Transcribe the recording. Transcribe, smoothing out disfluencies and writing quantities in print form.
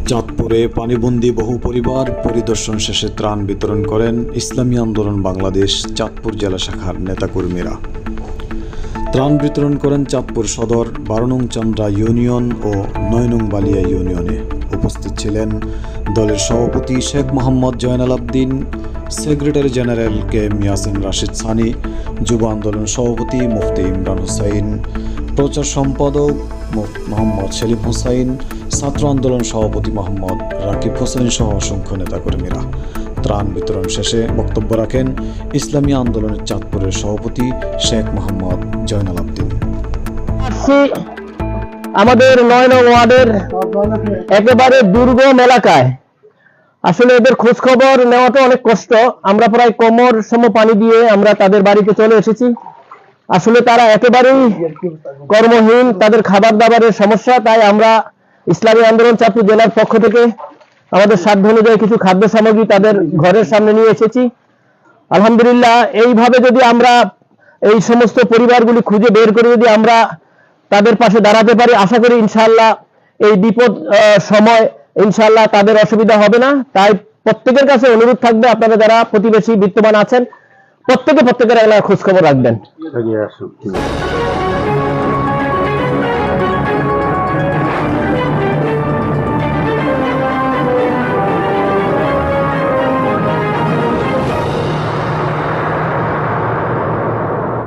চাঁদপুরে পানিবন্দী বহু পরিবার পরিদর্শন শেষে ত্রাণ বিতরণ করেন ইসলামী আন্দোলন বাংলাদেশ চাঁদপুর জেলা শাখার নেতাকর্মীরা। ত্রাণ বিতরণ করেন চাঁদপুর সদর 12 নং চান্দ্রা ইউনিয়ন ও 9 নং বালিয়া ইউনিয়নে। উপস্থিত ছিলেন দলের সভাপতি শেখ মোহাম্মদ জয়নাল আবদিন, সেক্রেটারি জেনারেল কে মিয়াসিন রাশিদ সানি, যুব আন্দোলন সভাপতি মুফতি ইমরান হুসাইন, প্রচার সম্পাদক মোহাম্মদ সেলিম হুসাইন, ছাত্র আন্দোলন সভাপতি মোহাম্মদ রাকিব হোসেন সহ অসংখ্য নেতাকর্মীরা। ত্রাণ বিতরণ শেষে বক্তব্য রাখেন ইসলামী আন্দোলনের চাঁদপুরের সভাপতি শেখ মোহাম্মদ জয়নাল আবদিন। আমাদের 9 নং ওয়ার্ডের একেবারে দুর্গম এলাকায় আসলে এদের খোঁজ খবর নেওয়াটা অনেক কষ্ট। আমরা প্রায় কোমর সম পানি দিয়ে আমরা তাদের বাড়িতে চলে এসেছি। আসলে তারা একেবারেই কর্মহীন, তাদের খাবার দাবারের সমস্যা। তাই আমরা ইসলামী আন্দোলন চাঁদপুর জেলার পক্ষ থেকে আমাদের সাধ্য অনুযায়ী কিছু খাদ্য সামগ্রী তাদের ঘরের সামনে নিয়ে এসেছি। আলহামদুলিল্লাহ, এইভাবে যদি আমরা এই সমস্ত পরিবারগুলি খুঁজে বের করে যদি আমরা তাদের পাশে দাঁড়াতে পারি, আশা করি ইনশাআল্লাহ এই বিপদ সময় ইনশাআল্লাহ তাদের অসুবিধা হবে না। তাই প্রত্যেকের কাছে অনুরোধ থাকবে, আপনারা যারা প্রতিবেশী বিদ্যমান আছেন প্রত্যেকের এলাকার খোঁজ খবর রাখবেন।